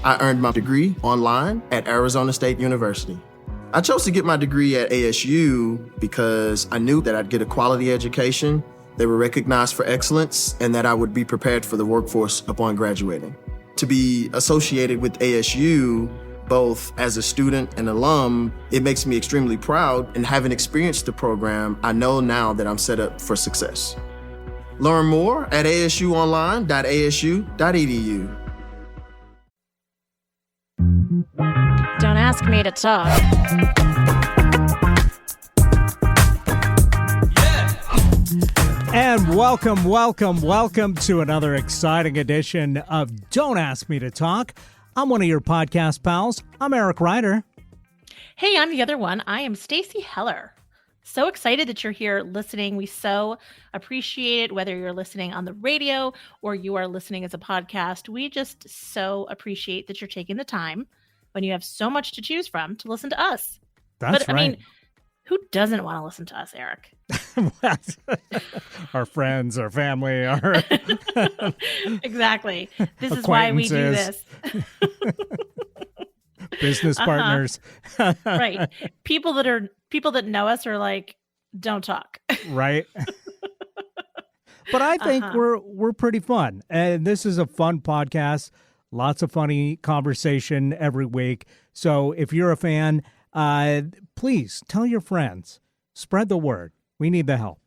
I earned my degree online at Arizona State University. I chose to get my degree at ASU because I knew that I'd get a quality education, they were recognized for excellence, and that I would be prepared for the workforce upon graduating. To be associated with ASU, both as a student and alum, it makes me extremely proud, and having experienced the program, I know now that I'm set up for success. Learn more at asuonline.asu.edu. Don't ask me to talk. And welcome to another exciting edition of Don't Ask Me to Talk. I'm one of your podcast pals. I'm Eric Ryder. Hey, I'm the other one. I am Stacy Heller. So excited that you're here listening. We so appreciate it, whether you're listening on the radio or you are listening as a podcast. We just so appreciate that you're taking the time when you have so much to choose from to listen to us. That's right. I mean, who doesn't want to listen to us, Eric? Our friends, our family, our exactly. This is why we do this. Business partners. Right. People that know us are like, don't talk. Right. But I think we're pretty fun. And this is a fun podcast. Lots of funny conversation every week. So if you're a fan, please tell your friends. Spread the word. We need the help.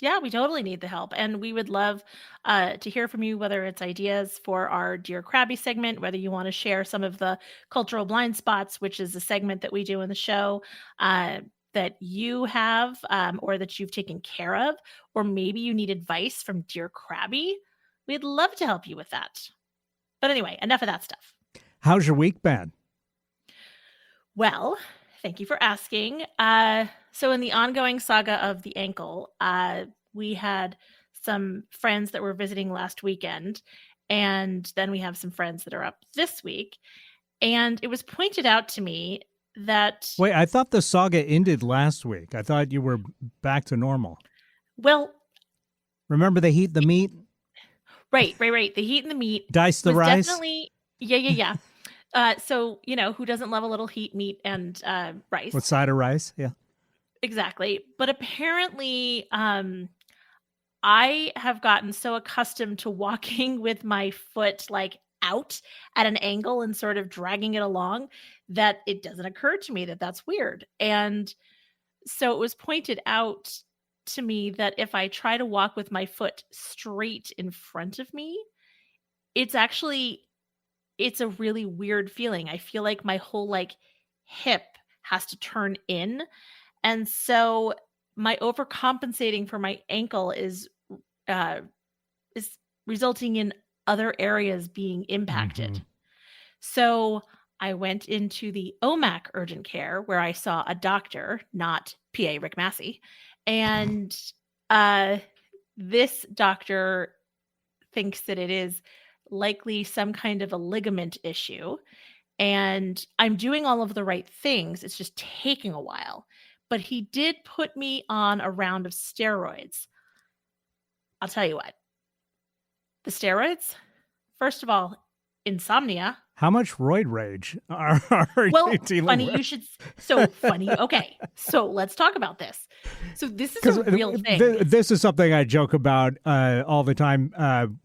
Yeah, we totally need the help. And we would love to hear from you, whether it's ideas for our Dear Krabby segment, whether you want to share some of the cultural blind spots, which is a segment that we do in the show that you have or that you've taken care of, or maybe you need advice from Dear Krabby. We'd love to help you with that. But anyway, enough of that stuff. How's your week been? Well, thank you for asking. So in the ongoing saga of the ankle, we had some friends that were visiting last weekend, and then we have some friends that are up this week. And it was pointed out to me that... Wait, I thought the saga ended last week. I thought you were back to normal. Well... Remember the heat, the meat? Right. The heat and the meat. Dice the rice? Definitely, yeah. So, who doesn't love a little heat, meat, and rice? What side of rice? Yeah. Exactly. But apparently, I have gotten so accustomed to walking with my foot like out at an angle and sort of dragging it along that it doesn't occur to me that that's weird. And so it was pointed out to me that if I try to walk with my foot straight in front of me, it's a really weird feeling. I feel like my whole hip has to turn in. And so my overcompensating for my ankle is resulting in other areas being impacted. Mm-hmm. So I went into the OMAC urgent care where I saw a doctor, not PA Rick Massey. And this doctor thinks that it is likely some kind of a ligament issue. And I'm doing all of the right things. It's just taking a while. But he did put me on a round of steroids. I'll tell you what. The steroids, first of all, insomnia. How much roid rage are you dealing funny with? You should. So funny. Okay, so let's talk about this. So this is a real thing. This is something I joke about all the time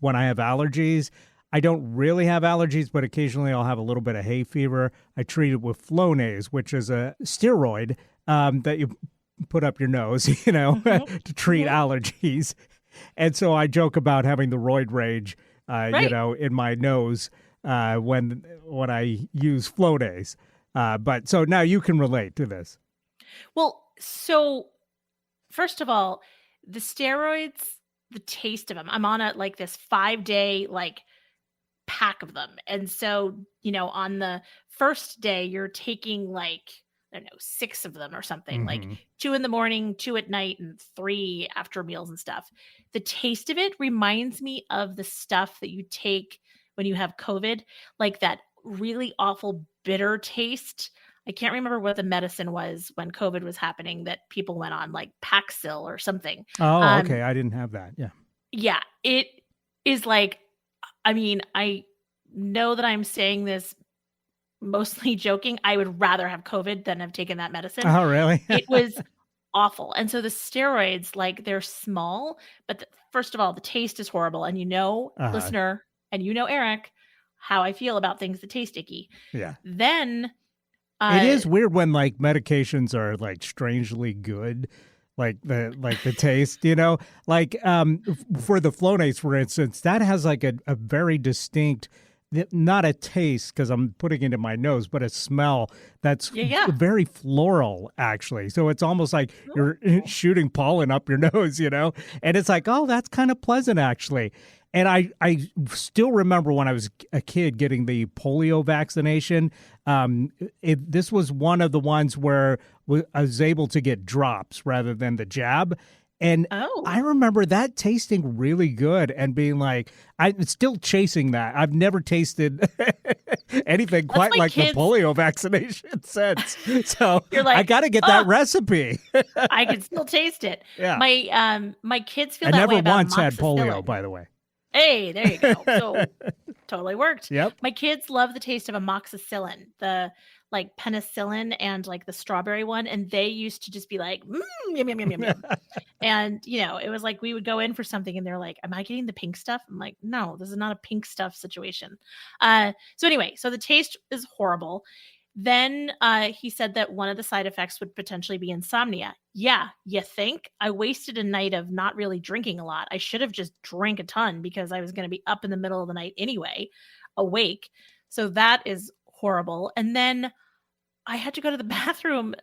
when I have allergies. I don't really have allergies, but occasionally I'll have a little bit of hay fever. I treat it with Flonase, which is a steroid that you put up your nose, to treat allergies. And so I joke about having the roid rage, right. In my nose when I use Flonase. But so now you can relate to this. Well, so first of all, the steroids, the taste of them, I'm on this 5-day pack of them. And so, on the first day, you're taking 6 of them or something, mm-hmm. 2 in the morning, 2 at night, and 3 after meals and stuff. The taste of it reminds me of the stuff that you take when you have COVID, like that really awful bitter taste. I can't remember what the medicine was when COVID was happening that people went on, like Paxil or something. Oh, okay. I didn't have that. Yeah. Yeah. It is I know that I'm saying this mostly joking. I would rather have COVID than have taken that medicine. Oh, really? It was awful. And so the steroids, like, they're small, but first of all, the taste is horrible. And listener, and Eric, how I feel about things that taste icky. Yeah. Then it is weird when like medications are like strangely good, like the taste, like for the Flonase, for instance, that has like a very distinct, not a taste because I'm putting it in my nose, but a smell that's very floral, actually. So it's almost like you're shooting pollen up your nose, and it's like, oh, that's kind of pleasant, actually. And I still remember when I was a kid getting the polio vaccination. This was one of the ones where I was able to get drops rather than the jab. And I remember that tasting really good and being like, I'm still chasing that. I've never tasted anything quite like the polio vaccination since. So you're like, I got to get that recipe. I can still taste it. Yeah. My kids feel that way about I never once had amoxicillin. polio, by the way. Hey, there you go. So totally worked. Yep. My kids love the taste of amoxicillin, the like penicillin and like the strawberry one. And they used to just be like, yum, yum, yum, yum, yum. And, it was like we would go in for something and they're like, am I getting the pink stuff? I'm like, no, this is not a pink stuff situation. So anyway, so the taste is horrible. Then he said that one of the side effects would potentially be insomnia. Yeah, you think? I wasted a night of not really drinking a lot. I should have just drank a ton because I was going to be up in the middle of the night anyway, awake. So that is horrible. And then I had to go to the bathroom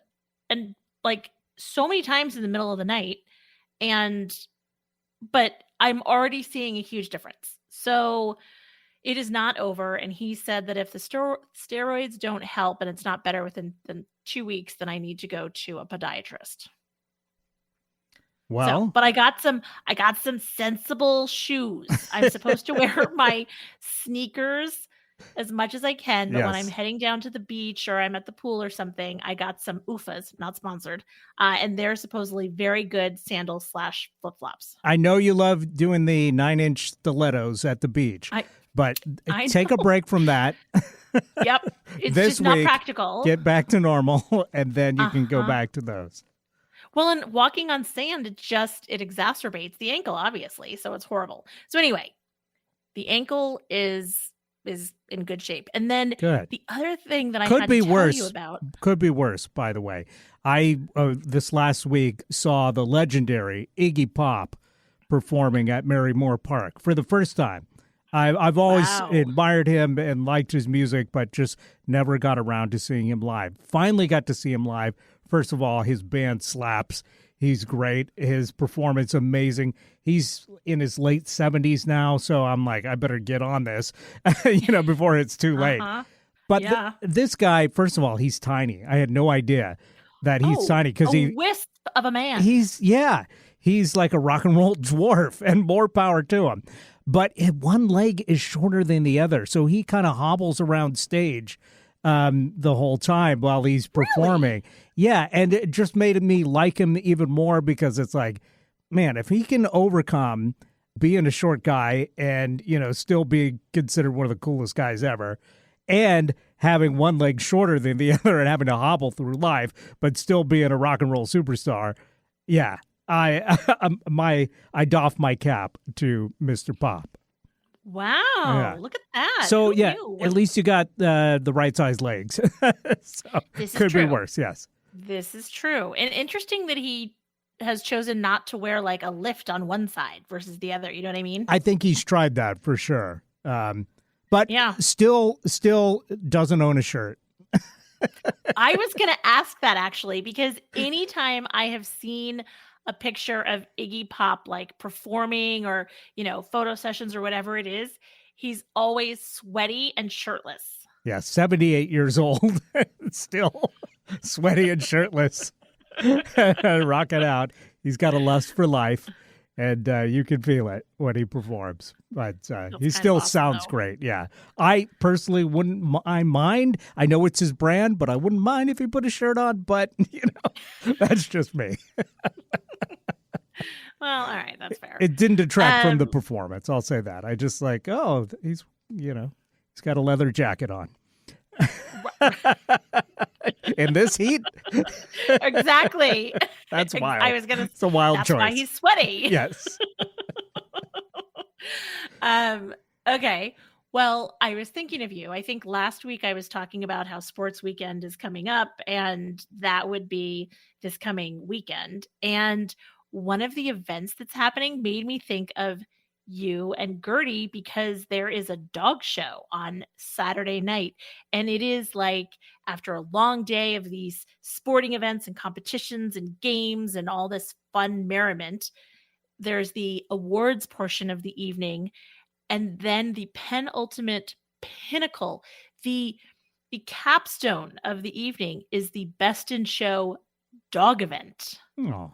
and like so many times in the middle of the night. But I'm already seeing a huge difference. So it is not over. And he said that if the steroids don't help and it's not better within 2 weeks, then I need to go to a podiatrist. Well, but I got some sensible shoes. I'm supposed to wear my sneakers as much as I can. But when I'm heading down to the beach or I'm at the pool or something, I got some OOFAs, not sponsored. And they're supposedly very good sandals / flip-flops. I know you love doing the 9-inch stilettos at the beach. But take a break from that. Yep. It's this just not week, practical. Get back to normal, and then you can go back to those. Well, and walking on sand, it exacerbates the ankle, obviously. So it's horrible. So anyway, the ankle is in good shape. And then the other thing that I had to tell you about. Could be worse, by the way. I, this last week, saw the legendary Iggy Pop performing at Marymoore Park for the first time. I've always admired him and liked his music, but just never got around to seeing him live. Finally got to see him live. First of all, his band slaps. He's great. His performance, amazing. He's in his late 70s now, so I'm like, I better get on this, before it's too late. But this guy, first of all, he's tiny. I had no idea that he's tiny because a wisp of a man. He's like a rock and roll dwarf, and more power to him. But one leg is shorter than the other, so he kind of hobbles around stage the whole time while he's performing. Really? Yeah, and it just made me like him even more because it's like, man, if he can overcome being a short guy and, still be considered one of the coolest guys ever, and having one leg shorter than the other and having to hobble through life, but still being a rock and roll superstar, yeah. I doff my cap to Mr. Pop. Wow, look at that. So at least you got the right size legs. So this could be worse. Yes, this is true. And interesting that he has chosen not to wear like a lift on one side versus the other. You know what I mean? I think he's tried that for sure. But still doesn't own a shirt. I was going to ask that actually, because anytime I have seen a picture of Iggy Pop like performing or, photo sessions or whatever it is, he's always sweaty and shirtless. Yeah, 78 years old, still sweaty and shirtless, rocking out. He's got a lust for life, and you can feel it when he performs. But he still sounds great. Yeah, I personally wouldn't mind. I know it's his brand, but I wouldn't mind if he put a shirt on. But that's just me. Well, all right, that's fair. It didn't detract from the performance. I'll say that. I just like, he's He's got a leather jacket on. In this heat? Exactly. That's wild. I was gonna. It's a wild That's choice. why he's sweaty. Yes. Okay. Well, I was thinking of you. I think last week I was talking about how sports weekend is coming up, and that would be this coming weekend. And one of the events that's happening made me think of you and Gertie because there is a dog show on Saturday night. And it is like after a long day of these sporting events and competitions and games and all this fun merriment, there's the awards portion of the evening. And then the penultimate pinnacle, the capstone of the evening is the Best in Show dog event. Oh.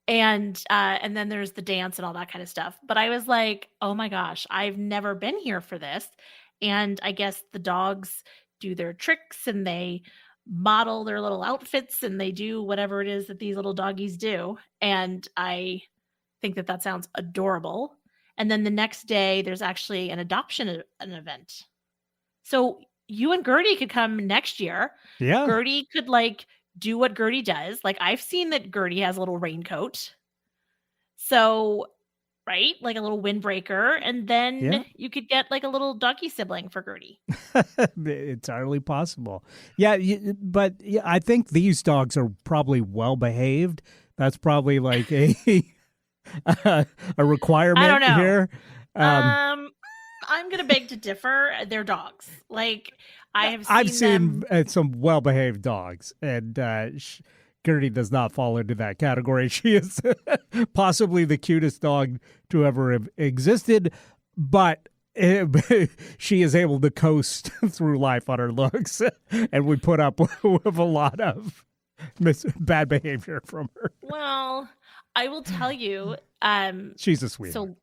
And then there's the dance and all that kind of stuff. But I was like, oh my gosh, I've never been here for this. And I guess the dogs do their tricks and they model their little outfits and they do whatever it is that these little doggies do. And I think that sounds adorable. And then the next day, there's actually an adoption an event. So you and Gertie could come next year. Yeah. Gertie could like do what Gertie does. Like I've seen that Gertie has a little raincoat. So, right? Like a little windbreaker. And then you could get like a little doggy sibling for Gertie. Entirely possible. Yeah. But I think these dogs are probably well behaved. That's probably like a requirement I don't know. here. I'm gonna beg to differ. They're dogs. Like I've seen some well-behaved dogs, and Gertie does not fall into that category. She is possibly the cutest dog to ever have existed, but she is able to coast through life on her looks, and we put up with a lot of bad behavior from her. Well, I will tell you, she's a sweetheart.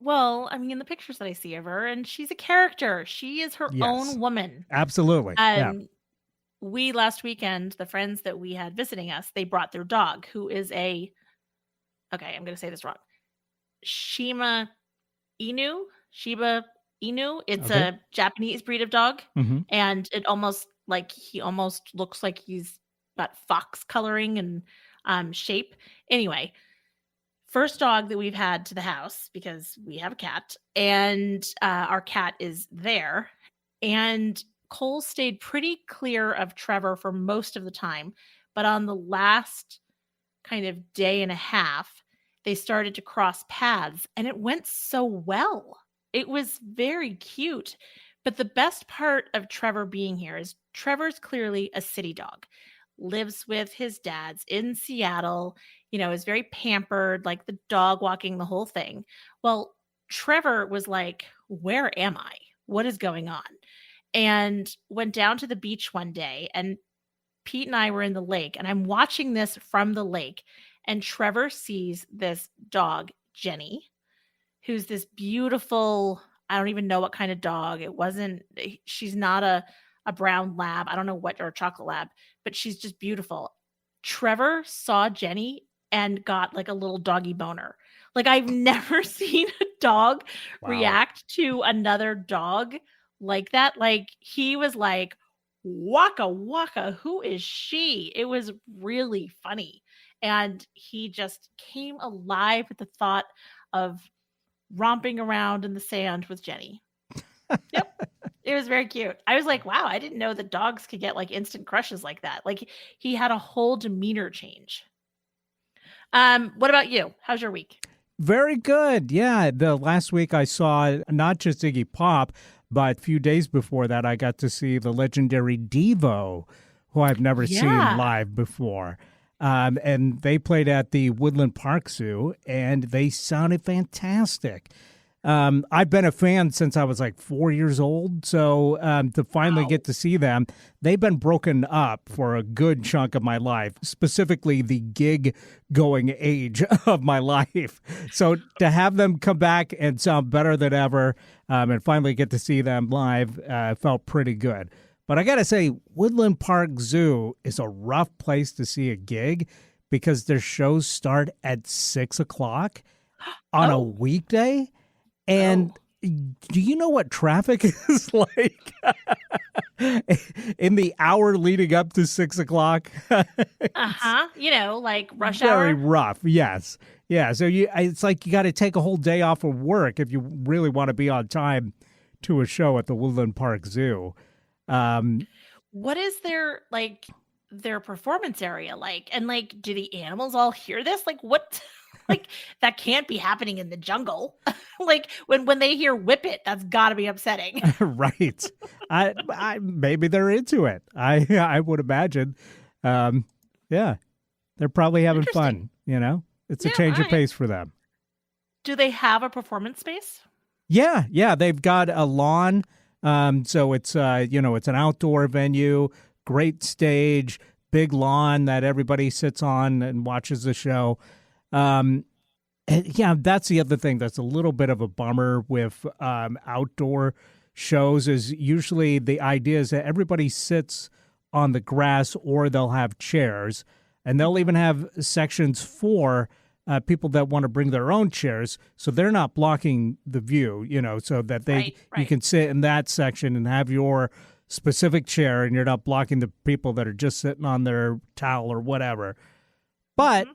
Well, I mean, the pictures that I see of her, and she's a character. She is her own woman. Absolutely. We last weekend, the friends that we had visiting us, they brought their dog, who is I'm going to say this wrong. Shiba Inu. It's a Japanese breed of dog, and he almost looks like he's got fox coloring and shape. Anyway. First dog that we've had to the house because we have a cat and our cat is there. And Cole stayed pretty clear of Trevor for most of the time. But on the last kind of day and a half, they started to cross paths and it went so well. It was very cute. But the best part of Trevor being here is Trevor's clearly a city dog. Lives with his dad's in Seattle, is very pampered, like the dog walking, the whole thing. Well, Trevor was like, where am I? What is going on? And went down to the beach one day and Pete and I were in the lake and I'm watching this from the lake and Trevor sees this dog, Jenny, who's this beautiful, I don't even know what kind of dog. She's not a brown lab. I don't know what, or a chocolate lab, but she's just beautiful. Trevor saw Jenny and got like a little doggy boner. Like I've never seen a dog react to another dog like that. Like he was like, waka waka, who is she? It was really funny. And he just came alive with the thought of romping around in the sand with Jenny. Yep. It was very cute. I was like, wow, I didn't know that dogs could get like instant crushes like that. Like he had a whole demeanor change. What about you? How's your week? Very good. Yeah. The last week I saw not just Iggy Pop, but a few days before that, I got to see the legendary Devo, who I've never seen live before. And they played at the Woodland Park Zoo, and they sounded fantastic. I've been a fan since I was like 4 years old, so to finally get to see them, they've been broken up for a good chunk of my life, specifically the gig-going age of my life. So to have them come back and sound better than ever and finally get to see them live felt pretty good. But I got to say, Woodland Park Zoo is a rough place to see a gig because their shows start at 6 o'clock on a weekday. And do you know what traffic is like in the hour leading up to 6 o'clock? Like rush Very hour. rough. Yes. Yeah. So it's like you got to take a whole day off of work if you really want to be on time to a show at the Woodland Park Zoo. What is their performance area like? And like, do the animals all hear this? Like, what? Like, that can't be happening in the jungle. Like when they hear "whip it," that's got to be upsetting. Right. I maybe they're into it. I would imagine. Yeah, they're probably having fun. It's a change of pace for them. Do they have a performance space? Yeah, they've got a lawn. So it's it's an outdoor venue, great stage, big lawn that everybody sits on and watches the show. And that's the other thing that's a little bit of a bummer with outdoor shows is usually the idea is that everybody sits on the grass or they'll have chairs, and they'll even have sections for people that want to bring their own chairs, so they're not blocking the view, so that you can sit in that section and have your specific chair, and you're not blocking the people that are just sitting on their towel or whatever. But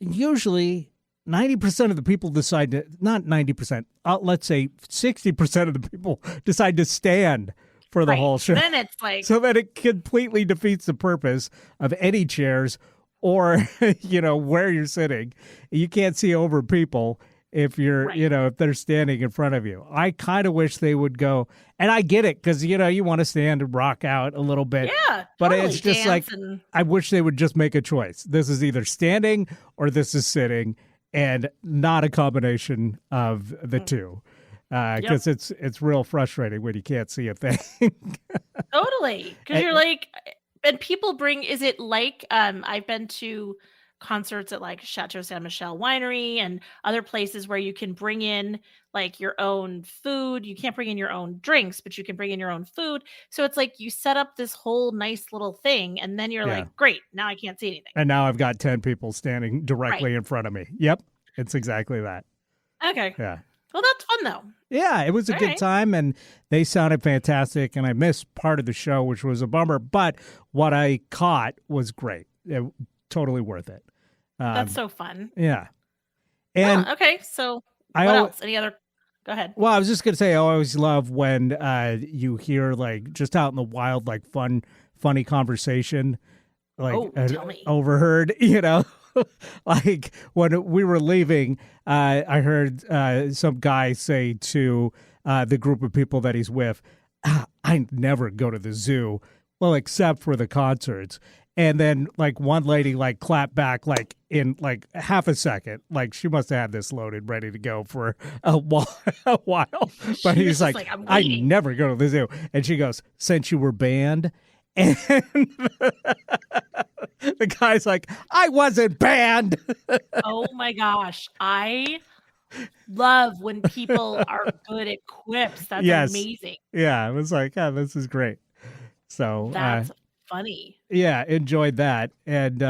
usually 90% of the people decide to, not 90%, let's say 60% of the people decide to stand for the whole show. Then it's like, so that it completely defeats the purpose of any chairs or, where you're sitting. You can't see over people if you're, if they're standing in front of you. I kind of wish they would go, and I get it, because, you want to stand and rock out a little bit. Yeah, but totally. it's just like, I wish they would just make a choice. This is either standing or this is sitting, and not a combination of the two. Because it's real frustrating when you can't see a thing. Totally. Because you're like, and people bring, is it like, I've been to concerts at like Chateau Saint Michel Winery and other places where you can bring in like your own food. You can't bring in your own drinks, but you can bring in your own food. So it's like you set up this whole nice little thing, and then you're like, great, now I can't see anything. And now I've got 10 people standing directly in front of me. Yep. It's exactly that. Okay. Yeah. Well, that's fun though. Yeah, it was a good time, and they sounded fantastic, and I missed part of the show, which was a bummer, but what I caught was great. Totally worth it. That's so fun. Yeah. And okay, so what else? Any other? Go ahead. Well, I was just going to say, I always love when you hear, like, just out in the wild, like, funny conversation, like, tell me. overheard, like when we were leaving, I heard some guy say to the group of people that he's with, I never go to the zoo, well, except for the concerts. And then like one lady like clapped back like in like half a second, like she must have had this loaded ready to go for a while. But he's like I never go to the zoo. And she goes, since you were banned. And the guy's like, I wasn't banned. Oh my gosh. I love when people are good at quips. That's amazing. Yeah, I was like, oh, this is great. So that's funny. Yeah, enjoyed that. And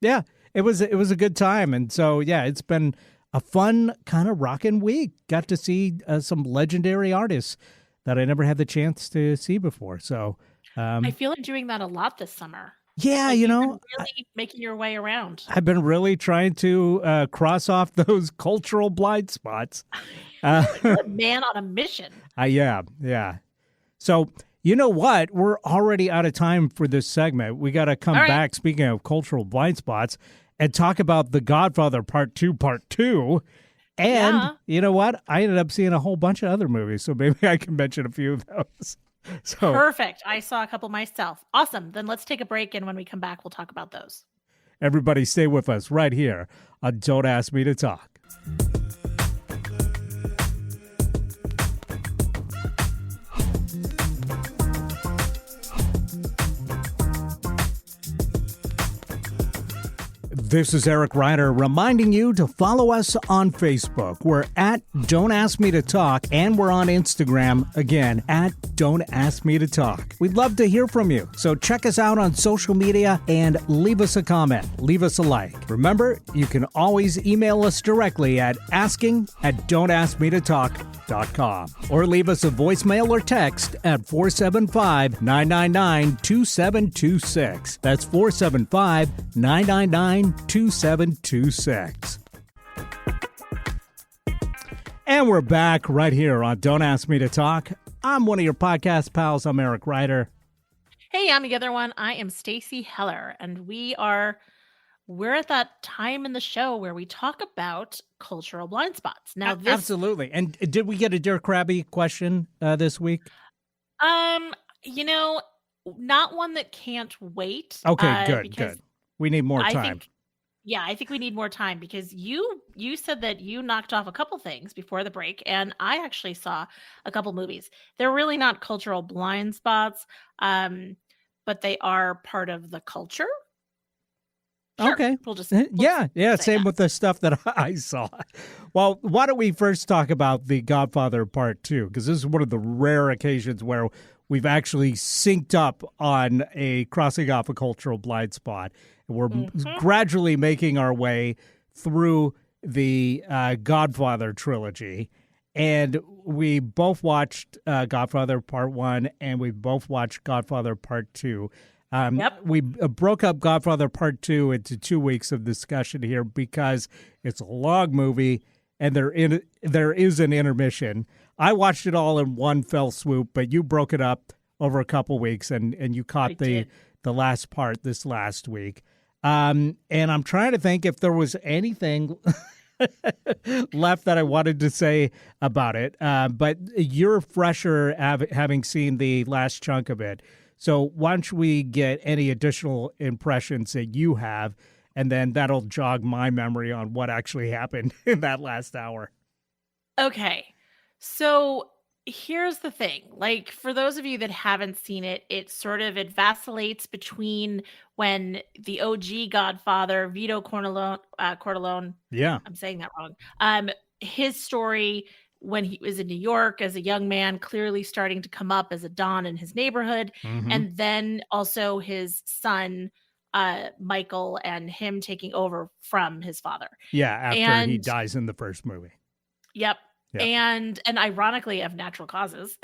it was a good time. And so it's been a fun kind of rockin' week. Got to see some legendary artists that I never had the chance to see before. So I feel like doing that a lot this summer. Yeah, like really making your way around. I've been really trying to cross off those cultural blind spots. You're a man on a mission. Yeah. So you know what? We're already out of time for this segment. We got to come back, speaking of cultural blind spots, and talk about The Godfather Part 2. And you know what? I ended up seeing a whole bunch of other movies, so maybe I can mention a few of those. So perfect. I saw a couple myself. Awesome. Then let's take a break, and when we come back, we'll talk about those. Everybody stay with us right here on Don't Ask Me to Talk. This is Eric Ryder reminding you to follow us on Facebook. We're at Don't Ask Me to Talk, and we're on Instagram, again, at Don't Ask Me to Talk. We'd love to hear from you, so check us out on social media and leave us a comment, leave us a like. Remember, you can always email us directly at asking@don'taskmetotalk.com. DAMTT.com. Or leave us a voicemail or text at 475-999-2726. That's 475-999-2726. And we're back right here on Don't Ask Me to Talk. I'm one of your podcast pals. I'm Eric Ryder. Hey, I'm the other one. I am Stacy Heller, and we're at that time in the show where we talk about cultural blind spots. Now, Absolutely. And did we get a Dear Krabby question this week? Not one that can't wait. Okay, good. We need more time. I think we need more time because you said that you knocked off a couple things before the break, and I actually saw a couple movies. They're really not cultural blind spots, but they are part of the culture. Sure, okay. We'll same with the stuff that I saw. Well, why don't we first talk about The Godfather Part 2? Because this is one of the rare occasions where we've actually synced up on a crossing off a cultural blind spot. And we're gradually making our way through the Godfather trilogy. And we both watched Godfather Part 1, and we both watched Godfather Part 2. We broke up Godfather Part 2 into 2 weeks of discussion here because it's a long movie and there is an intermission. I watched it all in one fell swoop, but you broke it up over a couple weeks and you caught the last part this last week. And I'm trying to think if there was anything left that I wanted to say about it. But you're fresher having seen the last chunk of it. So why don't we get any additional impressions that you have, and then that'll jog my memory on what actually happened in that last hour. Okay. So here's the thing. Like, for those of you that haven't seen it, it vacillates between when the OG Godfather, Vito Corleone, yeah, I'm saying that wrong, his story when he was in New York as a young man, clearly starting to come up as a don in his neighborhood. And then also his son, Michael, and him taking over from his father. Yeah, after he dies in the first movie. Yep. And ironically, of natural causes.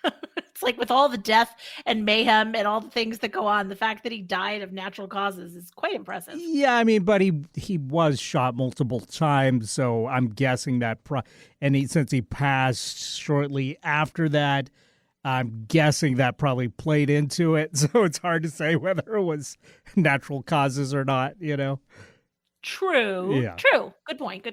It's like with all the death and mayhem and all the things that go on, the fact that he died of natural causes is quite impressive. Yeah, I mean, but he was shot multiple times, so I'm guessing that since he passed shortly after that, I'm guessing that probably played into it. So it's hard to say whether it was natural causes or not, True. Yeah. True. Good point.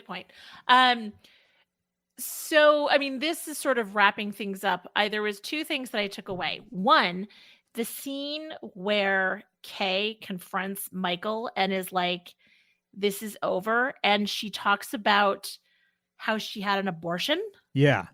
So, I mean, this is sort of wrapping things up. There was two things that I took away. One, the scene where Kay confronts Michael and is like, this is over. And she talks about how she had an abortion. Yeah.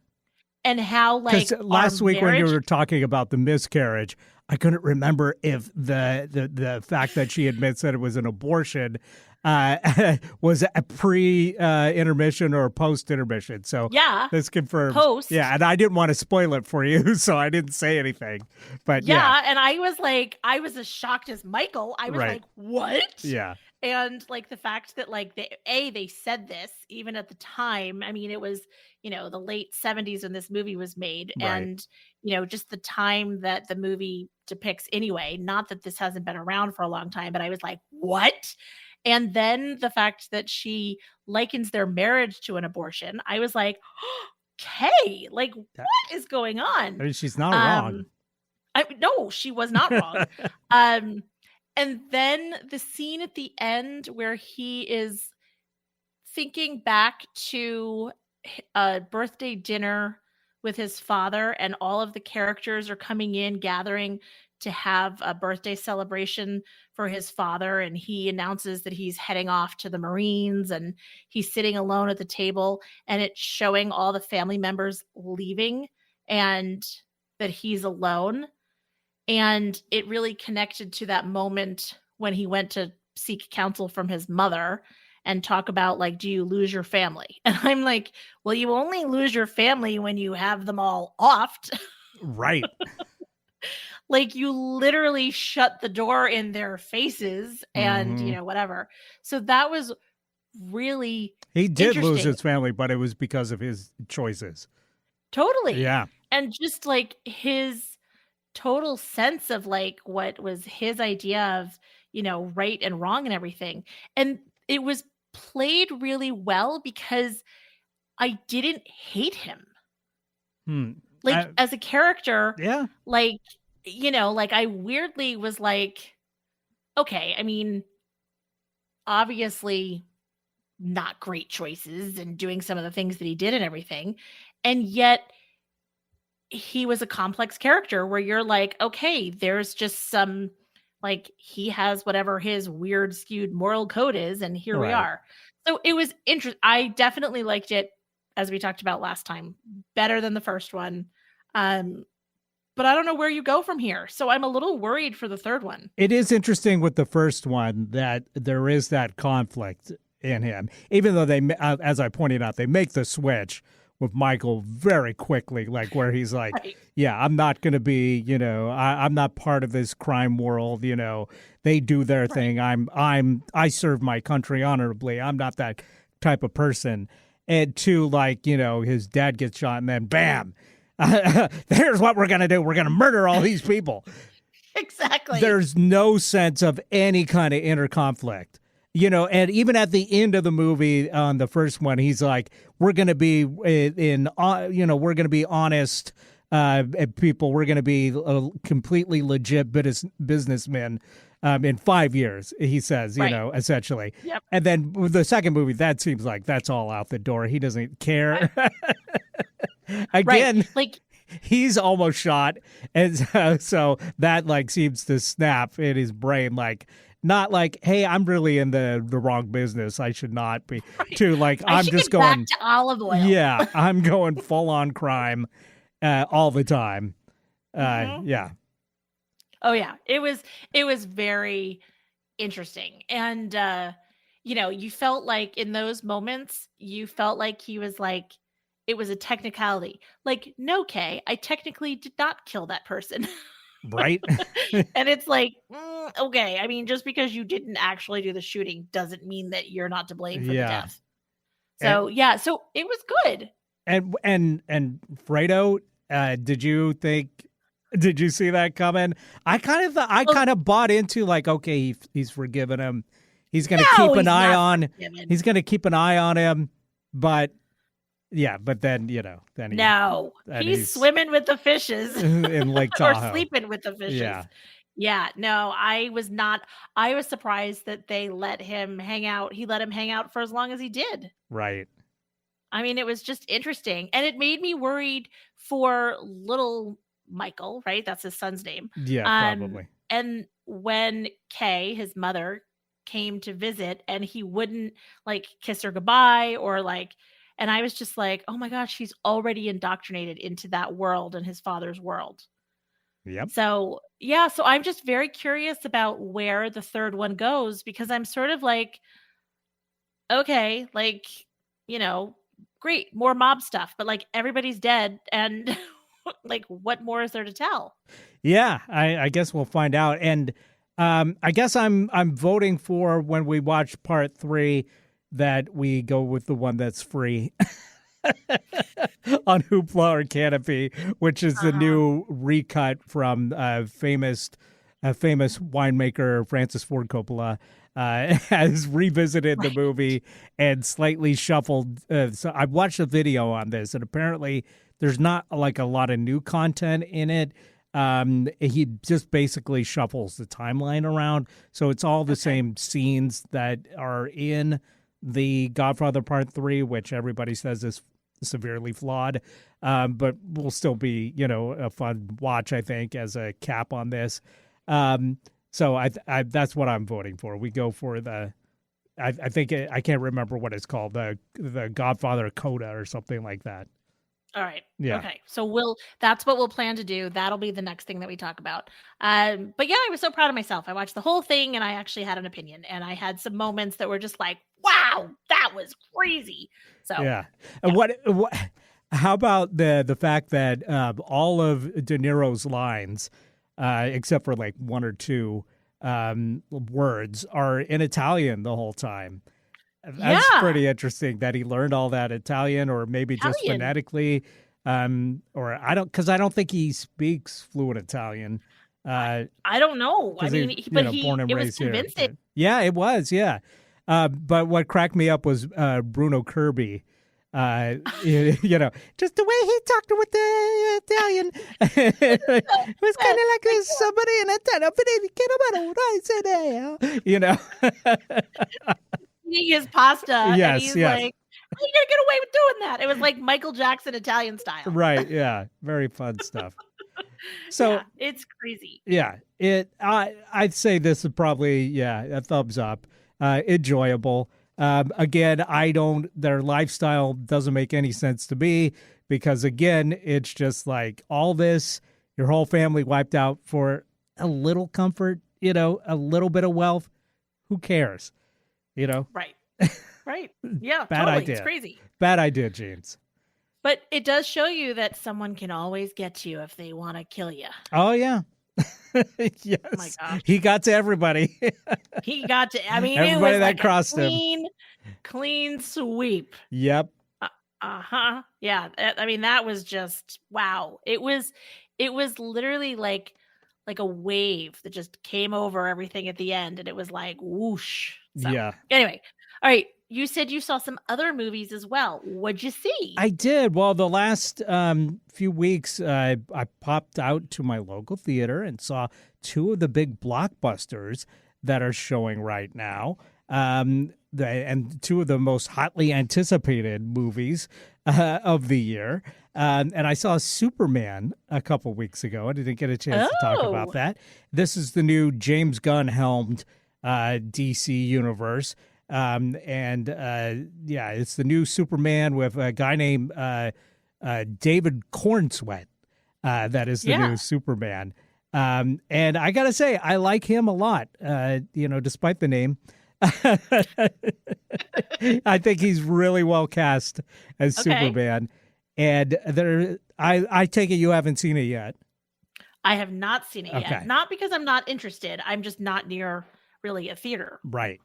And how, like, last week when you were talking about the miscarriage, I couldn't remember if the fact that she admits that it was an abortion was a pre-intermission or post-intermission. So yeah, this confirms. Post. Yeah, and I didn't want to spoil it for you, so I didn't say anything. But and I was as shocked as Michael. I was like, what? Yeah. And like the fact that like they said this even at the time. I mean, it was, the late 70s when this movie was made. Right. And, just the time that the movie depicts anyway, not that this hasn't been around for a long time, but I was like, what? And then the fact that she likens their marriage to an abortion, I was like, okay, like what is going on? I mean, she's not wrong. No, she was not wrong. And then the scene at the end where he is thinking back to a birthday dinner with his father, and all of the characters are coming in, gathering to have a birthday celebration for his father. And he announces that he's heading off to the Marines, and he's sitting alone at the table, and it's showing all the family members leaving and that he's alone. And it really connected to that moment when he went to seek counsel from his mother and talk about, like, do you lose your family? And I'm like, well, you only lose your family when you have them all offed. Right. Like, you literally shut the door in their faces and, whatever. So that was really He did lose his family, but it was because of his choices. Totally. Yeah. And just like his total sense of like what was his idea of, right and wrong and everything. And it was played really well because I didn't hate him. Hmm. Like as a character, Yeah. like, like I weirdly was like, okay, I mean, obviously not great choices and doing some of the things that he did and everything. And yet he was a complex character where you're like, okay, there's just some like he has whatever his weird skewed moral code is, and here we Right. are. So it was interesting. I definitely liked it, as we talked about last time, better than the first one. But I don't know where you go from here. So I'm a little worried for the third one. It is interesting with the first one that there is that conflict in him, even though they, as I pointed out, they make the switch with Michael very quickly, like where he's like, Right. yeah, I'm not going to be, I'm not part of this crime world. They do their Right. thing. I serve my country honorably. I'm not that type of person. And two, like, his dad gets shot and then bam, here's what we're going to do. We're going to murder all these people. Exactly. There's no sense of any kind of inner conflict. And even at the end of the movie on the first one, he's like, we're going to be we're going to be honest people. We're going to be completely legit businessmen in 5 years, he says, Right. essentially. Yep. And then with the second movie, that seems like that's all out the door. He doesn't care. Again, Right. Like, he's almost shot. And so that like seems to snap in his brain, like, not like, hey, I'm really in the wrong business. I should not be. right. To like, I I'm should just get going. back to olive oil. Yeah, I'm going full on crime all the time. Mhm. Yeah. Oh yeah. It was very interesting. And you felt like in those moments, you felt like he was like, it was a technicality. Like, no, Kay, I technically did not kill that person. Right. And it's like, okay. I mean, just because you didn't actually do the shooting doesn't mean that you're not to blame for the Yeah. death. So yeah, so it was good. And Fredo, did you see that coming? I kind of bought into like, okay, he's forgiven him. He's going to No, keep an he's eye not on. forgiven. He's going to keep an eye on him, but yeah, but then then No, he's swimming with the fishes in Lake or Tahoe. sleeping with the fishes. Yeah. Yeah, no, I was not. I was surprised that they let him hang out. He let him hang out for as long as he did. Right. I mean, it was just interesting. And it made me worried for little Michael, right? That's his son's name. Yeah, probably. And when Kay, his mother, came to visit and he wouldn't like kiss her goodbye or like, and I was just like, oh my gosh, he's already indoctrinated into that world and his father's world. Yep. So yeah, so I'm just very curious about where the third one goes because I'm sort of like, okay, like, great, more mob stuff, but like everybody's dead and like what more is there to tell? Yeah, I guess we'll find out. And I guess I'm voting for when we watch part 3 that we go with the one that's free on Hoopla or Canopy, which is the new recut from famous winemaker Francis Ford Coppola. Has revisited the movie and slightly shuffled. So I watched a video on this, and apparently there's not like a lot of new content in it. He just basically shuffles the timeline around, so it's all the same scenes that are in the Godfather Part 3, which everybody says is severely flawed, but will still be, a fun watch, I think, as a cap on this. So I that's what I'm voting for. We go for the, I think I can't remember what it's called, the Godfather Coda or something like that. All right. Yeah. Okay. So that's what we'll plan to do. That'll be the next thing that we talk about. But yeah, I was so proud of myself. I watched the whole thing and I actually had an opinion and I had some moments that were just like, wow, that was crazy. So yeah. What how about the fact that all of De Niro's lines, except for like one or two words, are in Italian the whole time? That's pretty interesting that he learned all that Italian, or maybe just phonetically. Or because I don't think he speaks fluent Italian. I don't know. I 'Cause mean, he's, but born and it was raised here. convincing. Yeah, it was. Yeah. But what cracked me up was Bruno Kirby. Just the way he talked with the Italian. It was kind of like there's somebody in Italian. Eating his pasta, and Yes, he's yes. like, "How are you gonna get away with doing that?" It was like Michael Jackson Italian style. Right. Yeah. Very fun stuff. So Yeah, it's crazy. yeah, I'd say this is probably a thumbs up. Enjoyable. Again, their lifestyle doesn't make any sense to me because again, it's just like all this, your whole family wiped out for a little comfort, a little bit of wealth. Who cares? Right. Right. Yeah, Bad totally. idea. It's crazy. Bad idea, James. But it does show you that someone can always get you if they want to kill you. Oh yeah. Yes. Oh my gosh. He got to everybody. He got to, I mean, Everybody it was that like crossed a him. clean sweep. Yep. Uh-huh. Yeah. I mean, that was just, wow. It was literally like a wave that just came over everything at the end. And it was like, whoosh. So, Yeah. Anyway. All right. You said you saw some other movies as well. What'd you see? I did. Well, the last few weeks, I popped out to my local theater and saw two of the big blockbusters that are showing right now, and two of the most hotly anticipated movies of the year. And I saw Superman a couple weeks ago. I didn't get a chance to talk about that. This is the new James Gunn helmed DC universe. It's the new Superman with a guy named David Cornsweet. That is the new Superman. And I gotta say, I like him a lot. Despite the name, I think he's really well cast as Superman. And I take it you haven't seen it yet. I have not seen it yet. Not because I'm not interested. I'm just not near really a theater. Right.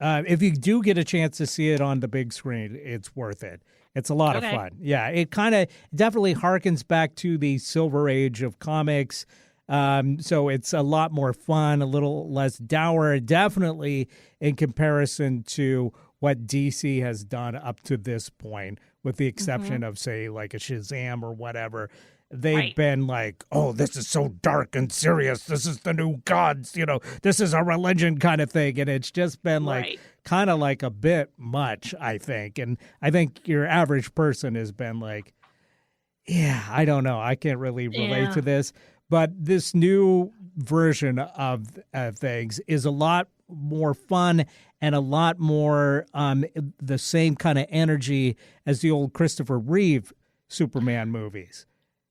If you do get a chance to see it on the big screen, it's worth it. It's a lot of fun. Yeah, it kind of definitely harkens back to the Silver Age of comics. So it's a lot more fun, a little less dour, definitely in comparison to what DC has done up to this point, with the exception of, say, like a Shazam or whatever. They've been like, oh, this is so dark and serious. This is the new gods, this is a religion kind of thing. And it's just been like kind of like a bit much, I think. And I think your average person has been like, yeah, I don't know. I can't really relate to this. But this new version of things is a lot more fun and a lot more the same kind of energy as the old Christopher Reeve Superman movies.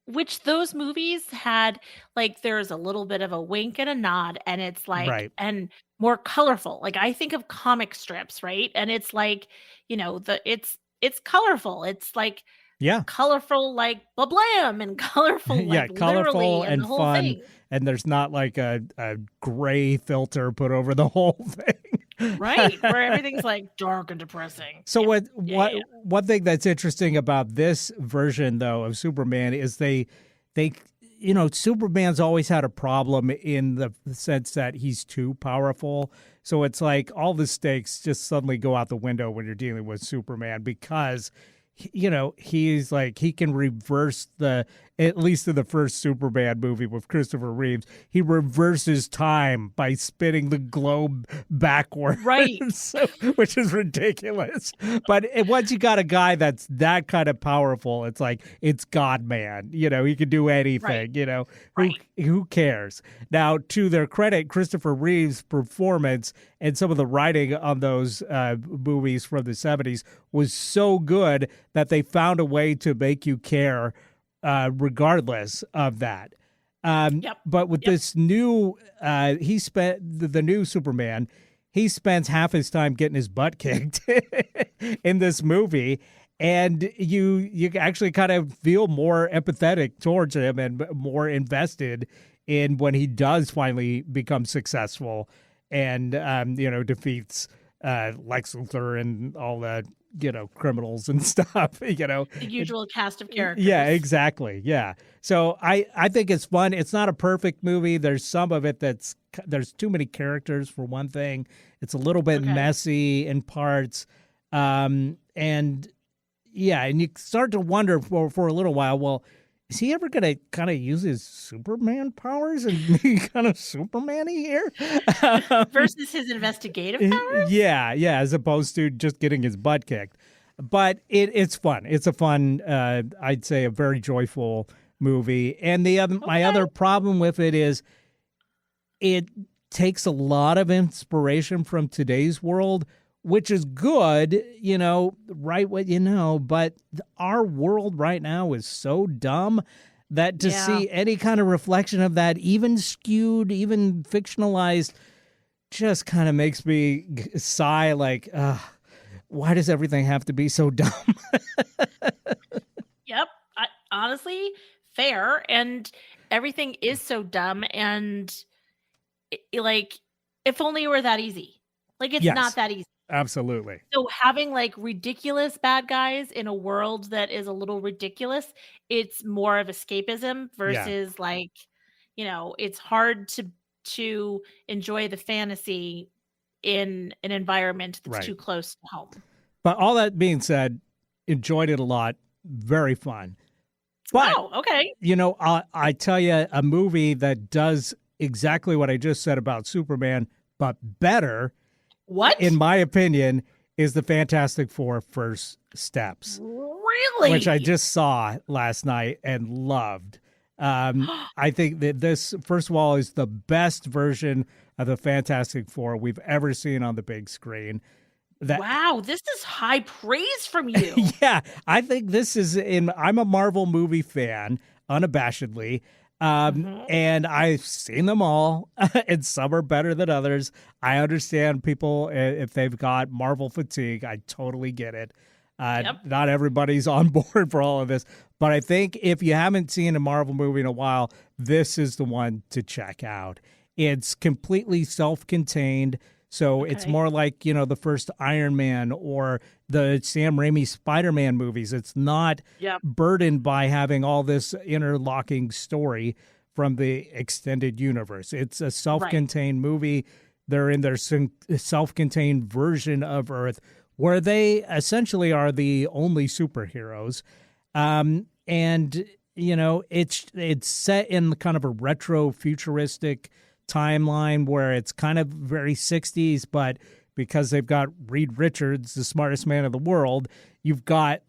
Which those movies had, like, there's a little bit of a wink and a nod, and it's like, and more colorful. Like, I think of comic strips, right? And it's like, it's colorful. It's like, colorful, like blam, and colorful, like colorful and the whole fun. thing. And there's not like a gray filter put over the whole thing. Right, where everything's like dark and depressing. So one thing that's interesting about this version though of Superman is they Superman's always had a problem in the sense that he's too powerful. So it's like all the stakes just suddenly go out the window when you're dealing with Superman because he's like, he can reverse at least in the first Superman movie with Christopher Reeves, he reverses time by spinning the globe backwards. Right. Which is ridiculous. But once you got a guy that's that kind of powerful, it's like, it's God, man. He can do anything, who cares? Now, to their credit, Christopher Reeves' performance and some of the writing on those movies from the 70s was so good that they found a way to make you care regardless of that. But with this new, he spent the new Superman, he spends half his time getting his butt kicked in this movie. And you actually kind of feel more empathetic towards him and more invested in when he does finally become successful and, defeats Lex Luthor and all the criminals and stuff, The usual cast of characters. Yeah, exactly. Yeah. So I think it's fun. It's not a perfect movie. There's some of it there's too many characters for one thing. It's a little bit messy in parts. And you start to wonder for a little while, well, is he ever going to kind of use his Superman powers and be kind of Superman-y here? Versus his investigative powers? Yeah, as opposed to just getting his butt kicked. But it's fun. It's a fun, I'd say, a very joyful movie. And my other problem with it is it takes a lot of inspiration from today's world, which is good, right what but our world right now is so dumb that to see any kind of reflection of that, even skewed, even fictionalized, just kind of makes me sigh like, why does everything have to be so dumb? Yep. Honestly, fair. And everything is so dumb. And if only it were that easy. It's not that easy. Absolutely. So having ridiculous bad guys in a world that is a little ridiculous, it's more of escapism versus it's hard to enjoy the fantasy in an environment that's too close to home. But all that being said, enjoyed it a lot. Very fun. But, wow, okay. I tell you, a movie that does exactly what I just said about Superman, but better, what? In my opinion, is the Fantastic Four First Steps. Really? Which I just saw last night and loved. I think that this, first of all, is the best version of the Fantastic Four we've ever seen on the big screen. Wow, this is high praise from you. Yeah, I think this is I'm a Marvel movie fan, unabashedly. And I've seen them all, and some are better than others. I understand people, if they've got Marvel fatigue, I totally get it. Not everybody's on board for all of this. But I think if you haven't seen a Marvel movie in a while, this is the one to check out. It's completely self-contained. So it's more like, the first Iron Man or the Sam Raimi Spider-Man movies. It's not burdened by having all this interlocking story from the extended universe. It's a self-contained movie. They're in their self-contained version of Earth where they essentially are the only superheroes. And, it's set in kind of a retro futuristic timeline where it's kind of very 60s, but because they've got Reed Richards, the smartest man in the world, you've got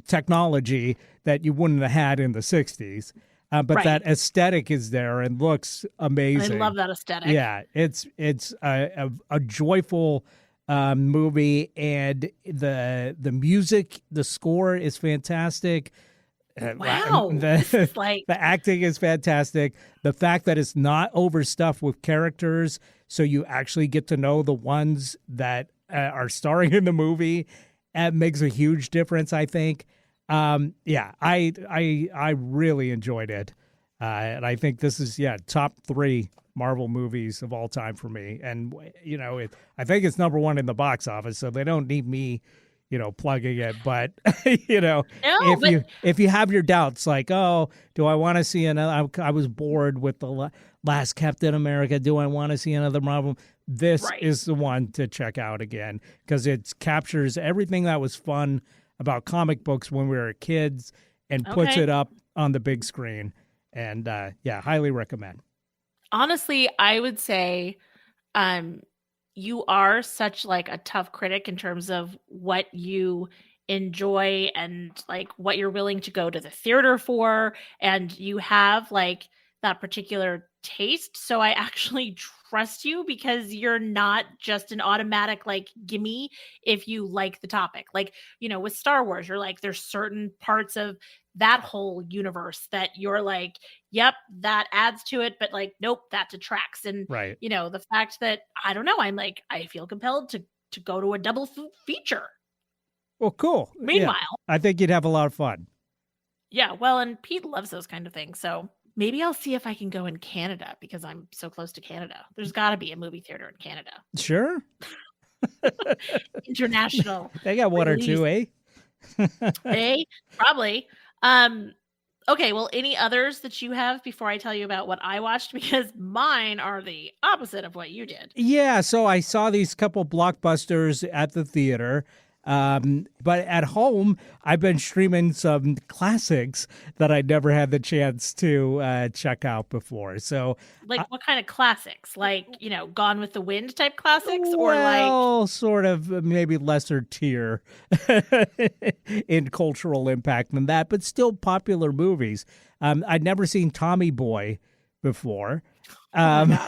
technology that you wouldn't have had in the 60s. But that aesthetic is there and looks amazing. I love that aesthetic. Yeah, it's a joyful movie, and the music, the score is fantastic. Wow, the acting is fantastic. The fact that it's not overstuffed with characters, so you actually get to know the ones that are starring in the movie, makes a huge difference, I think. I really enjoyed it, and I think this is top 3 Marvel movies of all time for me. And I think it's number 1 in the box office, so they don't need me plugging it, but if you have your doubts, like, oh, do I want to see another? I was bored with the last Captain America. Do I want to see another Marvel? This is the one to check out again because it captures everything that was fun about comic books when we were kids and puts it up on the big screen. And highly recommend. Honestly, I would say, you are such a tough critic in terms of what you enjoy and what you're willing to go to the theater for, and you have that particular taste. So I actually trust you because you're not just an automatic gimme if you like the topic. With Star Wars, you're there's certain parts of that whole universe that you're yep, that adds to it, but nope, that detracts. And the fact that I don't know, I'm I feel compelled to go to a double feature. Well, cool. Meanwhile, I think you'd have a lot of fun. Yeah, well, and Pete loves those kind of things, so maybe I'll see if I can go in Canada because I'm so close to Canada. There's got to be a movie theater in Canada. Sure. International They got one release. or two, eh? Probably. Okay, well, any others that you have before I tell you about what I watched? Because mine are the opposite of what you did. Yeah, so I saw these couple blockbusters at the theater. But at home, I've been streaming some classics that I never had the chance to check out before. So, Like what kind of classics? Like, Gone with the Wind type classics, or like well, sort of maybe lesser tier in cultural impact than that, but still popular movies. I'd never seen Tommy Boy before. And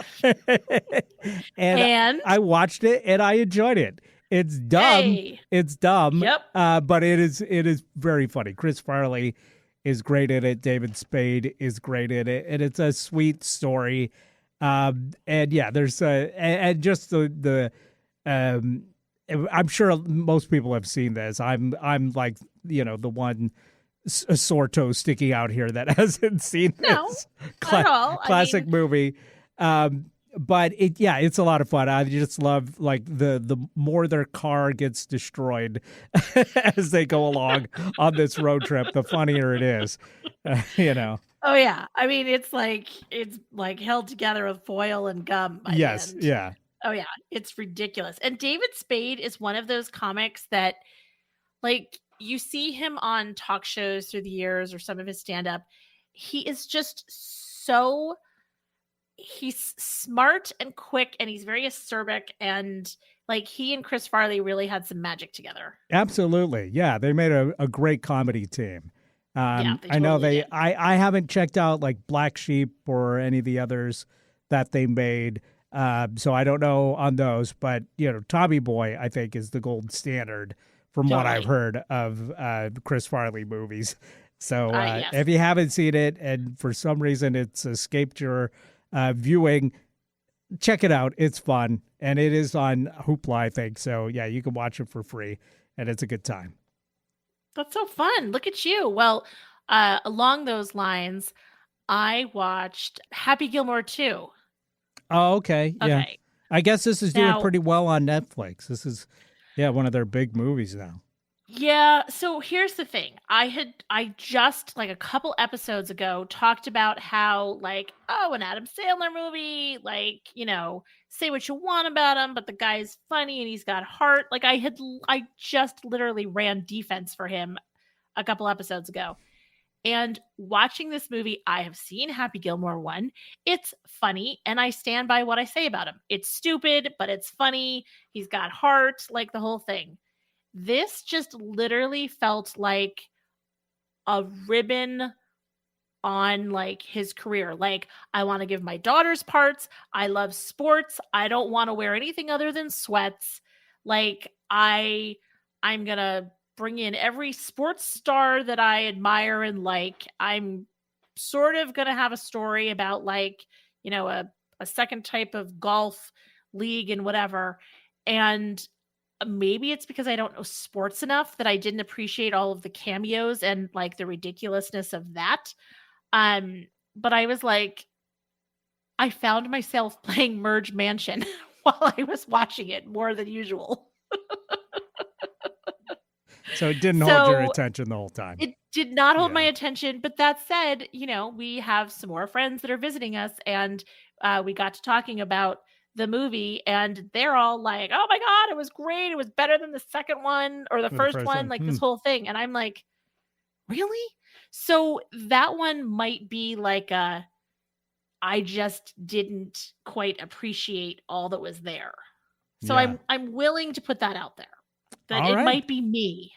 I watched it and I enjoyed it. It's dumb. Hey. It's dumb. Yep. But it is very funny. Chris Farley is great in it. David Spade is great in it, and it's a sweet story. And yeah, there's and just the I'm sure most people have seen this. I'm like the one sore toe sticking out here that hasn't seen this not at all. classic movie. But it's a lot of fun. I just love like the more their car gets destroyed as they go along on this road trip, the funnier it is. Oh yeah, I mean it's like held together with foil and gum. By Yes, the end. yeah. Oh yeah, it's ridiculous. And David Spade is one of those comics that, like, you see him on talk shows through the years or some of his stand-up. He is just so. He's smart and quick, and he's very acerbic, and like he and Chris Farley really had some magic together. Absolutely, yeah. They made a great comedy team. Yeah, they I know totally did. I haven't checked out like Black Sheep or any of the others that they made, so I don't know on those. But Tommy Boy, I think, is the gold standard from what I've heard of Chris Farley movies. So Yes. if you haven't seen it and for some reason it's escaped your viewing, check it out. It's fun, and it is on Hoopla, I think. So yeah, you can watch it for free, and it's a good time. That's so fun. Look at you. Well, along those lines, I watched Happy Gilmore 2. Oh, okay. Yeah. Okay. I guess this is doing Now- pretty well on Netflix. This is one of their big movies now. Yeah, so here's the thing. I just like a couple episodes ago talked about how like, oh, an Adam Sandler movie, like, say what you want about him, but the guy's funny and he's got heart. Like I just literally ran defense for him a couple episodes ago. And watching this movie, I have seen Happy Gilmore 1. It's funny, and I stand by what I say about him. It's stupid, but it's funny. He's got heart, like the whole thing. This just literally felt like a ribbon on like his career. Like, I want to give my daughters parts. I love sports. I don't want to wear anything other than sweats. Like, I'm going to bring in every sports star that I admire and like. I'm sort of going to have a story about like, a second type of golf league and whatever. And maybe it's because I don't know sports enough that I didn't appreciate all of the cameos and like the ridiculousness of that. But I was like, I found myself playing Merge Mansion while I was watching it more than usual. So it didn't hold your attention the whole time. It did not hold my attention. But that said, we have some more friends that are visiting us, and we got to talking about the movie, and they're all like, oh my God, it was great. It was better than the second one or the first one, like this whole thing. And I'm like, really? So that one might be like I just didn't quite appreciate all that was there. So I'm willing to put that out there. That all it might be me.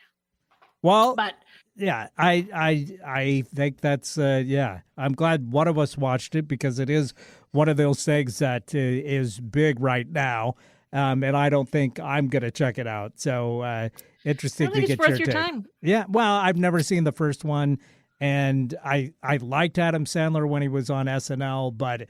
Well, but yeah, I think that's I'm glad one of us watched it because it is one of those things that is big right now, and I don't think I'm gonna check it out. So interesting to get your take. Time. Yeah, well, I've never seen the first one, and I liked Adam Sandler when he was on SNL, but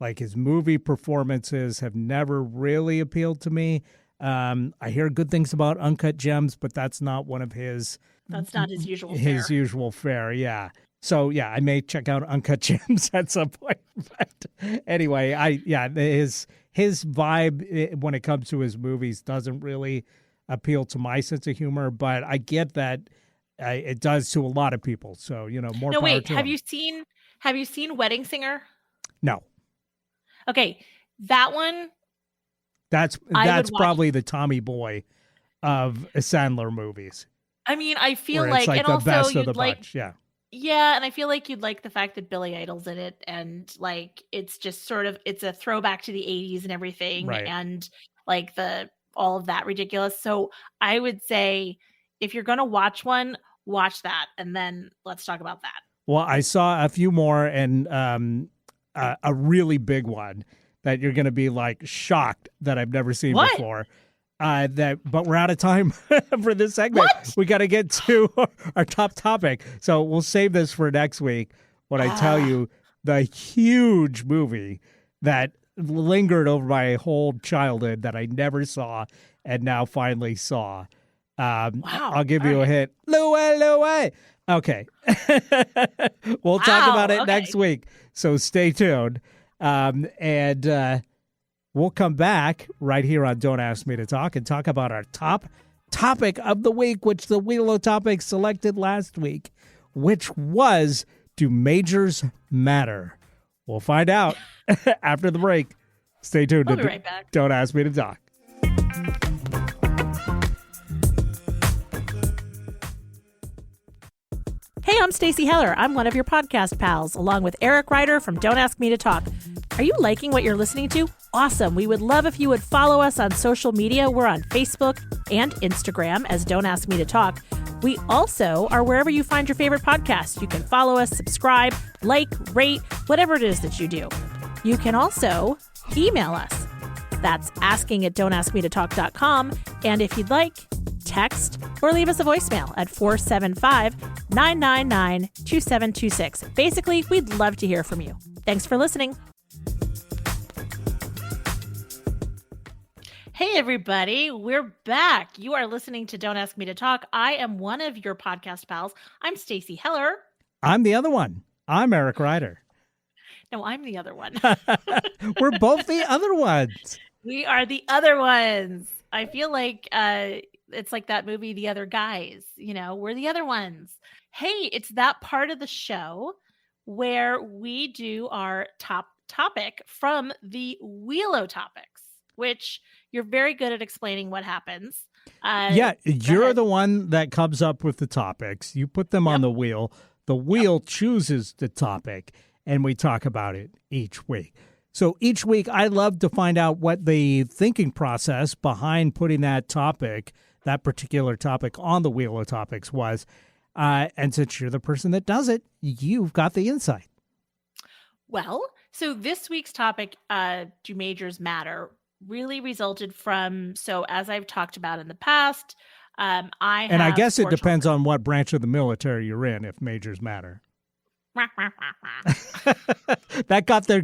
like his movie performances have never really appealed to me. I hear good things about Uncut Gems, but that's not one of his. That's not his usual fare. His usual fare, yeah. So yeah, I may check out Uncut Gems at some point. But anyway, his his vibe when it comes to his movies doesn't really appeal to my sense of humor, but I get that it does to a lot of people. So, more No, power wait. to Have him. you seen Wedding Singer? No. Okay, that one. That's watch. probably the Tommy Boy of Sandler movies. I mean, I feel where it's like, and the also best of the you'd like, bunch. Yeah. yeah, and I feel like you'd like the fact that Billy Idol's in it, and like it's just sort of it's a throwback to the '80s and everything, Right. and like all of that ridiculous. So I would say if you're gonna watch one, watch that, and then let's talk about that. Well, I saw a few more, and a really big one that you're going to be like shocked that I've never seen What? before. But we're out of time for this segment. What? We got to get to our top topic, so we'll save this for next week when I tell you the huge movie that lingered over my whole childhood that I never saw and now finally saw. Wow. I'll give you a hint. Louie. Okay. We'll talk about it next week. So stay tuned. And we'll come back right here on Don't Ask Me to Talk and talk about our top topic of the week, which the Wheel of Topics selected last week, which was, do majors matter? We'll find out after the break. Stay tuned. We'll be right back. Don't Ask Me to Talk. Hey, I'm Stacey Heller. I'm one of your podcast pals, along with Eric Ryder from Don't Ask Me to Talk. Are you liking what you're listening to? Awesome. We would love if you would follow us on social media. We're on Facebook and Instagram as Don't Ask Me to Talk. We also are wherever you find your favorite podcast. You can follow us, subscribe, like, rate, whatever it is that you do. You can also email us. That's asking@don'taskmetotalk.com. And if you'd like, text or leave us a voicemail at 475-999-2726. Basically, we'd love to hear from you. Thanks for listening. Hey, everybody. We're back. You are listening to Don't Ask Me to Talk. I am one of your podcast pals. I'm Stacey Heller. I'm the other one. I'm Eric Ryder. No, I'm the other one. We're both the other ones. We are the other ones. I feel like it's like that movie, The Other Guys. We're the other ones. Hey, it's that part of the show where we do our top topic from the Wheel of Topics, which you're very good at explaining what happens. Yeah, you're the one that comes up with the topics. You put them on the wheel. The wheel chooses the topic, and we talk about it each week. So each week, I love to find out what the thinking process behind putting that particular topic on the Wheel of Topics was. And since you're the person that does it, you've got the insight. Well, so this week's topic, do majors matter, really resulted from, so as I've talked about in the past, I guess it depends on what branch of the military you're in, if majors matter. That got their...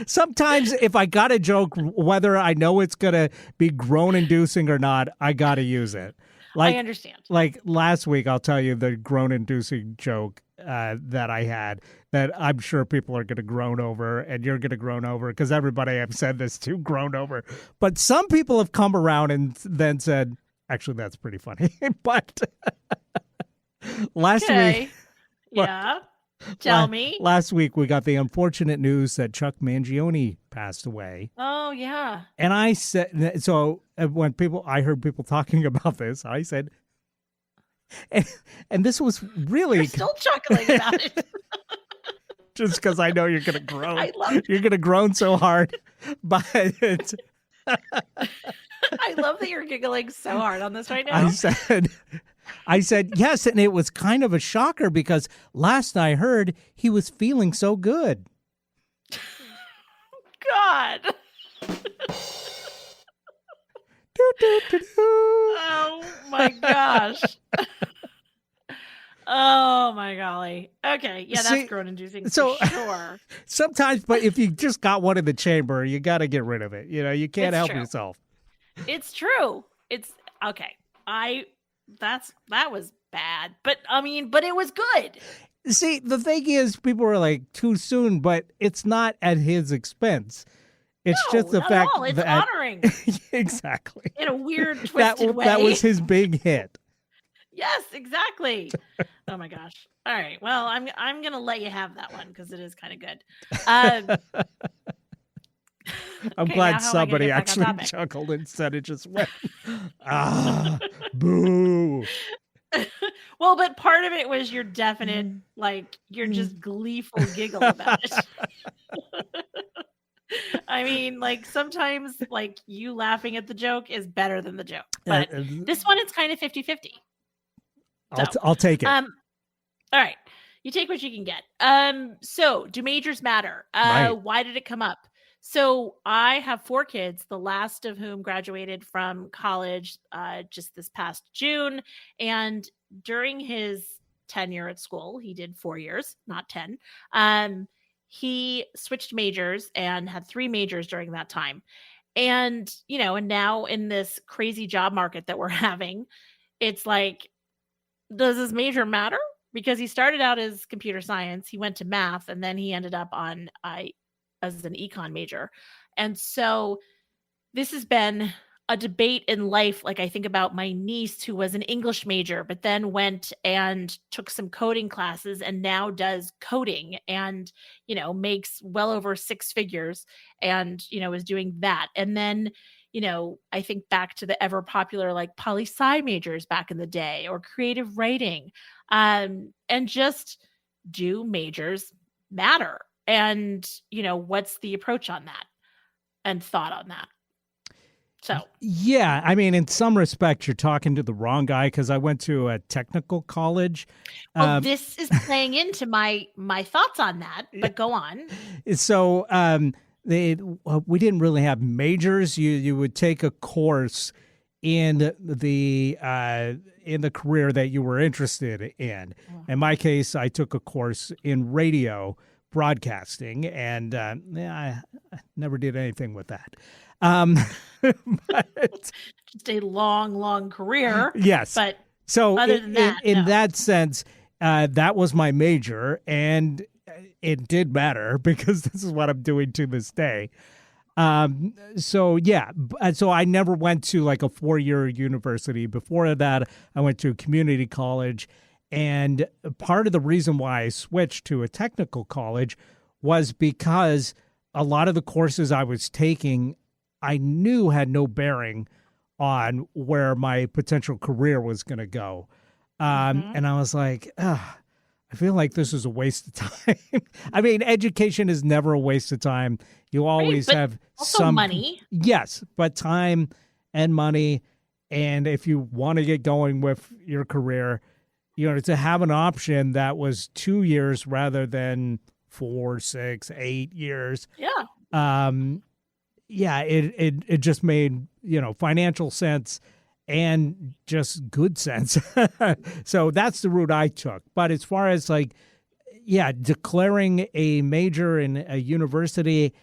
Sometimes if I got a joke, whether I know it's going to be groan-inducing or not, I got to use it. I understand. Like last week, I'll tell you the groan-inducing joke that I had that I'm sure people are going to groan over, and you're going to groan over, because everybody I've said this to groaned over. But some people have come around and then said, actually, that's pretty funny. But last week... Yeah. Tell me. Last week, we got the unfortunate news that Chuck Mangione passed away. Oh, yeah. And I said, so when I heard people talking about this, I said, and this was really... You're still chuckling about it. Just because I know you're going to groan. I love it. You're going to groan so hard. But I love that you're giggling so hard on this right now. I said, yes, and it was kind of a shocker because last I heard he was feeling so good. God. Oh, my gosh. Oh, my golly. Okay. Yeah, that's groan-inducing for sure. Sometimes, but if you just got one in the chamber, you got to get rid of it. You can't help yourself. It's true. It's okay. That was bad, but it was good. See, the thing is, people were like, too soon, but it's not at his expense. It's No, just the not at fact all. It's that honoring exactly in a weird, twisted way. that was his big hit. Yes, exactly. Oh my gosh. All right. Well, I'm gonna let you have that one because it is kind of good. I'm Okay, glad now how am I gonna somebody get back on actually topic? chuckled instead of just went, ah, boo. Well, but part of it was your definite, like, your just gleeful giggle about it. I mean, like, sometimes, like, you laughing at the joke is better than the joke. But this one, it's kind of 50-50. I'll take it. All right. You take what you can get. So do majors matter? Right. Why did it come up? So I have 4 kids, the last of whom graduated from college just this past June. And during his tenure at school, he did 4 years, not 10. He switched majors and had 3 majors during that time. And, and now in this crazy job market that we're having, it's like, does his major matter? Because he started out as computer science, he went to math, and then he ended up on as an econ major. And so this has been a debate in life. Like, I think about my niece who was an English major, but then went and took some coding classes and now does coding and, makes well over 6 figures and, is doing that. And then, I think back to the ever popular like poli-sci majors back in the day or creative writing. And just, do majors matter? And, what's the approach on that and thought on that? So, yeah, I mean, in some respects, you're talking to the wrong guy because I went to a technical college. Well, this is playing into my thoughts on that, but go on. So we didn't really have majors. You would take a course in the career that you were interested in. In my case, I took a course in radio broadcasting, and I never did anything with that. But, just a long career. Yes. But so other than that, in no. that sense, that was my major, and it did matter because this is what I'm doing to this day. So yeah, so I never went to like a 4-year university. Before that, I went to a community college. And part of the reason why I switched to a technical college was because a lot of the courses I was taking, I knew had no bearing on where my potential career was going to go. And I was like, I feel like this is a waste of time. I mean, education is never a waste of time. You always have also some money. Yes, but time and money. And if you want to get going with your career, to have an option that was 2 years rather than 4, 6, 8 years. Yeah. It just made, financial sense and just good sense. So that's the route I took. But as far as declaring a major in a university,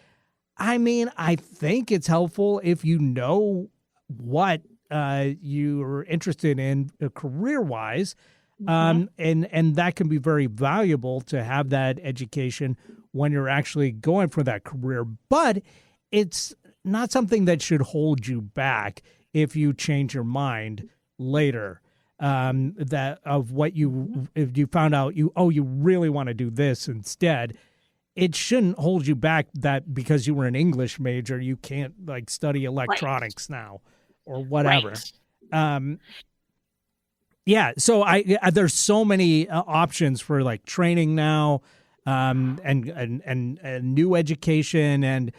I mean, I think it's helpful if you know what you're interested in career-wise. And that can be very valuable to have that education when you're actually going for that career. But it's not something that should hold you back if you change your mind later. If you found out you really want to do this instead, it shouldn't hold you back that because you were an English major, you can't study electronics now or whatever. Right. Yeah, so there's so many options for training now, and new education, and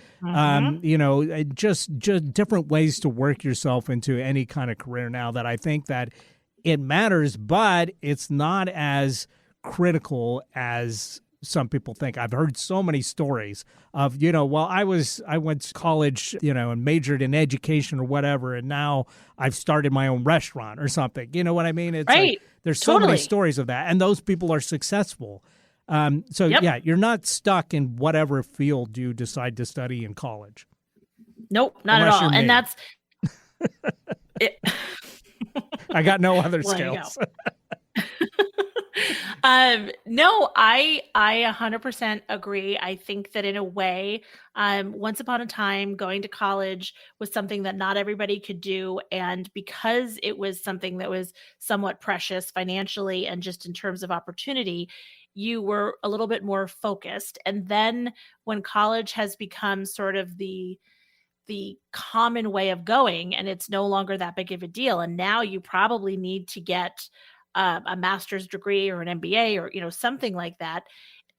just different ways to work yourself into any kind of career now that I think that it matters, but it's not as critical as some people think. I've heard so many stories of, I went to college, and majored in education or whatever, and now I've started my own restaurant or something. You know what I mean? It's right. There's so many stories of that, and those people are successful. Yeah, you're not stuck in whatever field you decide to study in college. Nope, not at all. And that's it. I got no other skills. No, I 100% agree. I think that in a way, once upon a time, going to college was something that not everybody could do, and because it was something that was somewhat precious financially and just in terms of opportunity, you were a little bit more focused. And then when college has become sort of the common way of going and it's no longer that big of a deal, and now you probably need to get a master's degree or an MBA or something like that.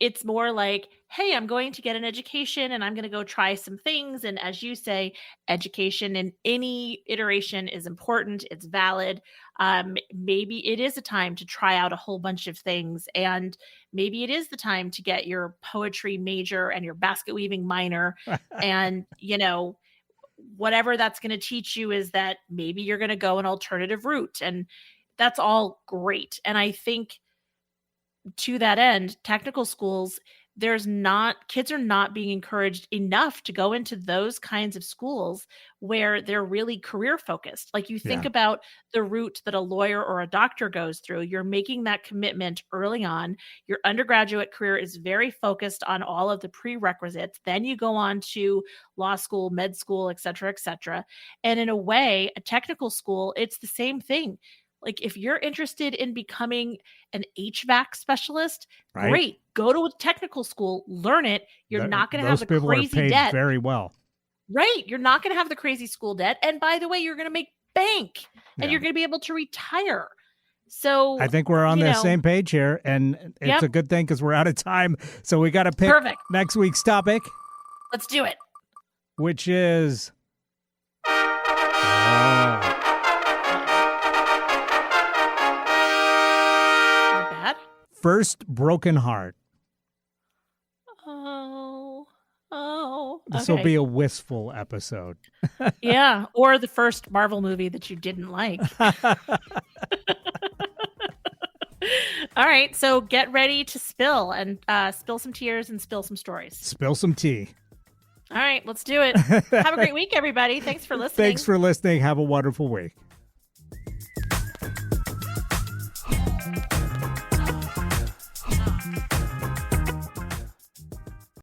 It's more like, hey, I'm going to get an education and I'm going to go try some things. And as you say, education in any iteration is important, it's valid. Maybe it is a time to try out a whole bunch of things, and maybe it is the time to get your poetry major and your basket weaving minor. And whatever that's going to teach you is that maybe you're going to go an alternative route, and that's all great. And I think to that end, technical schools, kids are not being encouraged enough to go into those kinds of schools where they're really career focused. Like, you think Yeah. about the route that a lawyer or a doctor goes through, you're making that commitment early on. Your undergraduate career is very focused on all of the prerequisites. Then you go on to law school, med school, et cetera, et cetera. And in a way, a technical school, it's the same thing. Like, if you're interested in becoming an HVAC specialist, Right. great. Go to a technical school, learn it. You're not going to have Those the people are crazy paid debt. very well. Right. You're not going to have the crazy school debt. And by the way, you're going to make bank and Yeah. you're going to be able to retire. So I think we're on the same page here, and it's Yep. a good thing because we're out of time. So we got to pick Perfect. next week's topic, Let's do it. which is Is it bad? first broken heart. Oh. This will be a wistful episode. Yeah. Or the first Marvel movie that you didn't like. All right. So get ready to spill some tears and spill some stories. Spill some tea. All right. Let's do it. Have a great week, everybody. Thanks for listening. Thanks for listening. Have a wonderful week.